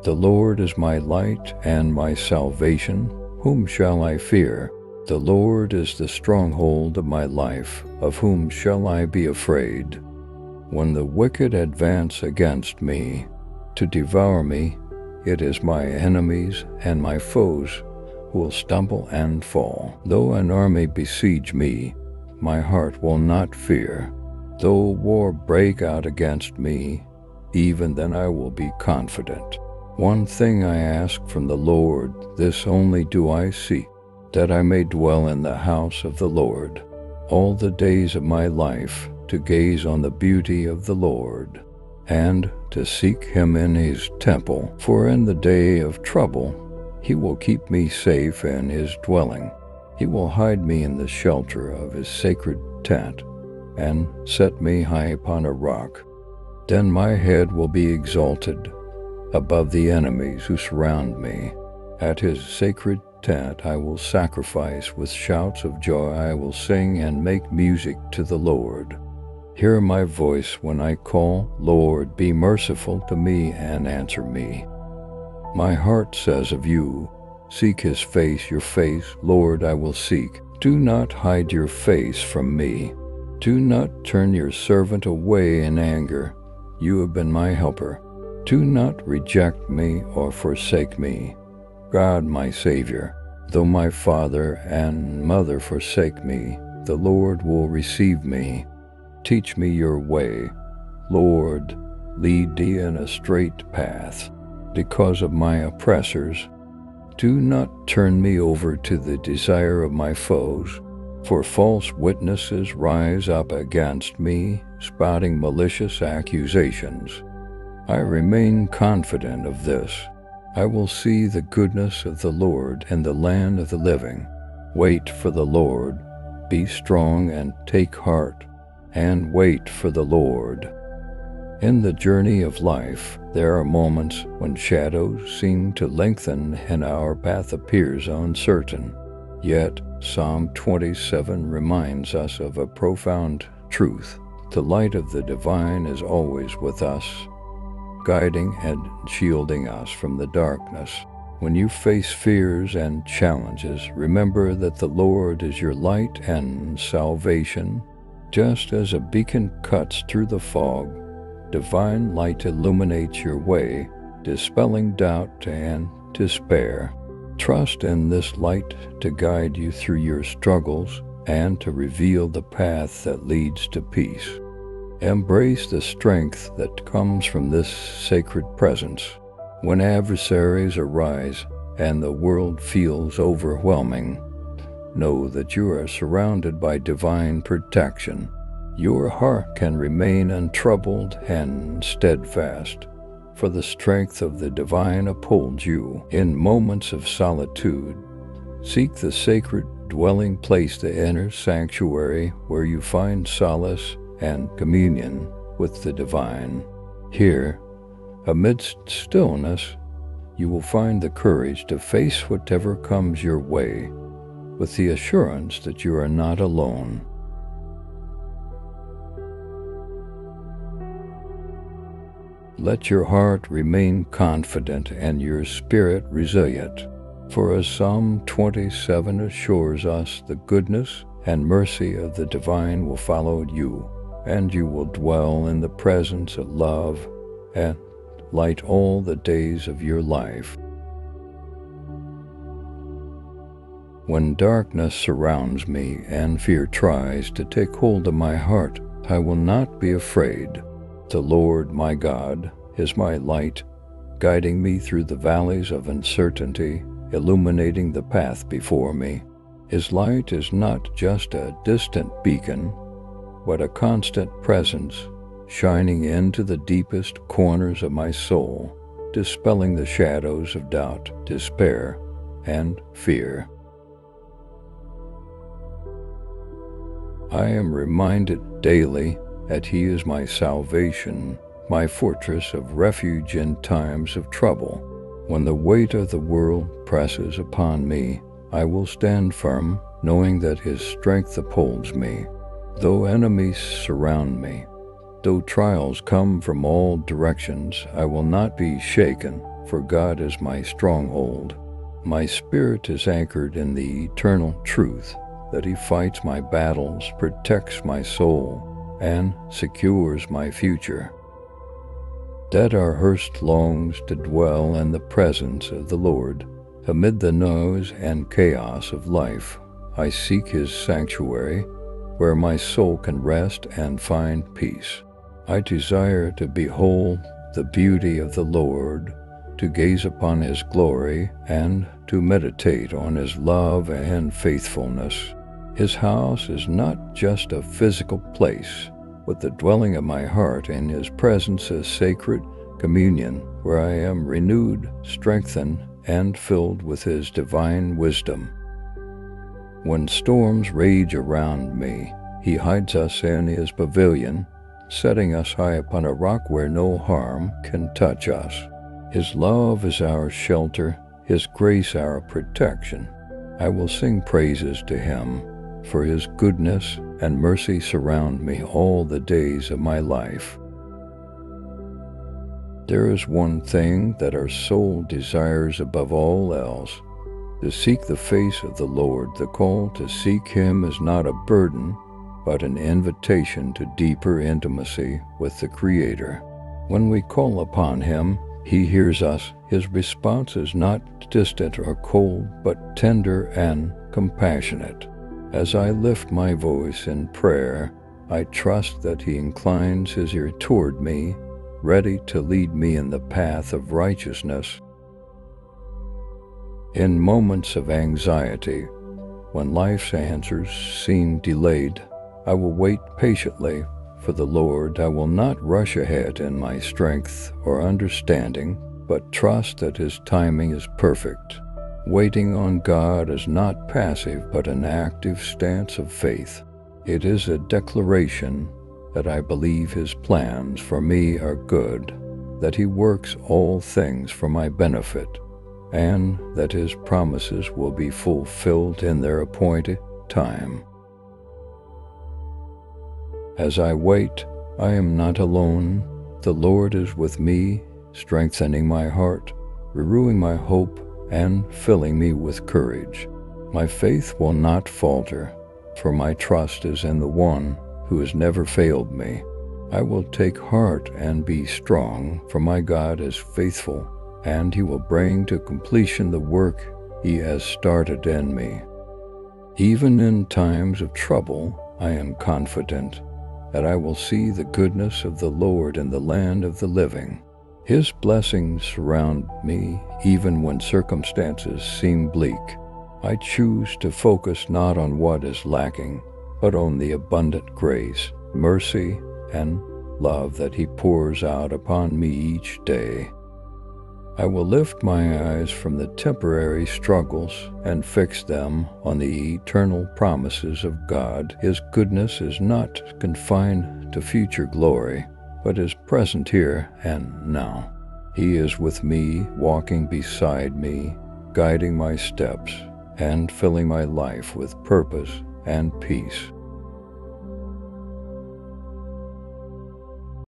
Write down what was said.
The Lord is my light and my salvation. Whom shall I fear? The Lord is the stronghold of my life. Of whom shall I be afraid? When the wicked advance against me to devour me, it is my enemies and my foes who will stumble and fall. Though an army besiege me, my heart will not fear. Though war break out against me, even then I will be confident. One thing I ask from the Lord, this only do I seek, that I may dwell in the house of the Lord all the days of my life, to gaze on the beauty of the Lord, and to seek him in his temple. For in the day of trouble he will keep me safe in his dwelling. He will hide me in the shelter of his sacred tent, and set me high upon a rock. Then my head will be exalted above the enemies who surround me. At his sacred tent I will sacrifice with shouts of joy. I will sing and make music to the Lord. Hear my voice when I call. Lord, be merciful to me and answer me. My heart says of you, seek his face, your face, Lord, I will seek. Do not hide your face from me. Do not turn your servant away in anger. You have been my helper. Do not reject me or forsake me, God my Savior. Though my father and mother forsake me, the Lord will receive me. Teach me your way, Lord, lead me in a straight path. Because of my oppressors, do not turn me over to the desire of my foes, for false witnesses rise up against me, spouting malicious accusations. I remain confident of this. I will see the goodness of the Lord in the land of the living. Wait for the Lord. Be strong and take heart, and wait for the Lord. In the journey of life, there are moments when shadows seem to lengthen and our path appears uncertain. Yet, Psalm 27 reminds us of a profound truth. The light of the divine is always with us, guiding and shielding us from the darkness. When you face fears and challenges, remember that the Lord is your light and salvation. Just as a beacon cuts through the fog, divine light illuminates your way, dispelling doubt and despair. Trust in this light to guide you through your struggles and to reveal the path that leads to peace. Embrace the strength that comes from this sacred presence. When adversaries arise and the world feels overwhelming, know that you are surrounded by divine protection. Your heart can remain untroubled and steadfast, for the strength of the divine upholds you. In moments of solitude, seek the sacred dwelling place, the inner sanctuary, where you find solace and communion with the divine. Here, amidst stillness, you will find the courage to face whatever comes your way, with the assurance that you are not alone. Let your heart remain confident and your spirit resilient, for as Psalm 27 assures us, the goodness and mercy of the divine will follow you, and you will dwell in the presence of love and light all the days of your life. When darkness surrounds me and fear tries to take hold of my heart, I will not be afraid. The Lord my God is my light, guiding me through the valleys of uncertainty, illuminating the path before me. His light is not just a distant beacon, but a constant presence, shining into the deepest corners of my soul, dispelling the shadows of doubt, despair, and fear. I am reminded daily that He is my salvation, my fortress of refuge in times of trouble. When the weight of the world presses upon me, I will stand firm, knowing that His strength upholds me. Though enemies surround me, though trials come from all directions, I will not be shaken, for God is my stronghold. My spirit is anchored in the eternal truth that He fights my battles, protects my soul, and secures my future. That our hearst longs to dwell in the presence of the Lord. Amid the noise and chaos of life, I seek His sanctuary, where my soul can rest and find peace. I desire to behold the beauty of the Lord, to gaze upon His glory, and to meditate on His love and faithfulness. His house is not just a physical place, but the dwelling of my heart, and His presence is sacred communion, where I am renewed, strengthened, and filled with His divine wisdom. When storms rage around me, He hides us in His pavilion, setting us high upon a rock where no harm can touch us. His love is our shelter, His grace our protection. I will sing praises to Him, for His goodness and mercy surround me all the days of my life. There is one thing that our soul desires above all else, to seek the face of the Lord. The call to seek Him is not a burden, but an invitation to deeper intimacy with the Creator. When we call upon Him, He hears us. His response is not distant or cold, but tender and compassionate. As I lift my voice in prayer, I trust that He inclines His ear toward me, ready to lead me in the path of righteousness. In moments of anxiety, when life's answers seem delayed, I will wait patiently for the Lord. I will not rush ahead in my strength or understanding, but trust that His timing is perfect. Waiting on God is not passive, but an active stance of faith. It is a declaration that I believe His plans for me are good, that He works all things for my benefit, and that His promises will be fulfilled in their appointed time. As I wait, I am not alone. The Lord is with me, strengthening my heart, renewing my hope, and filling me with courage. My faith will not falter, for my trust is in the One who has never failed me. I will take heart and be strong, for my God is faithful, and He will bring to completion the work He has started in me. Even in times of trouble, I am confident that I will see the goodness of the Lord in the land of the living. His blessings surround me even when circumstances seem bleak. I choose to focus not on what is lacking, but on the abundant grace, mercy, and love that He pours out upon me each day. I will lift my eyes from the temporary struggles and fix them on the eternal promises of God. His goodness is not confined to future glory, but is present here and now. He is with me, walking beside me, guiding my steps, and filling my life with purpose and peace.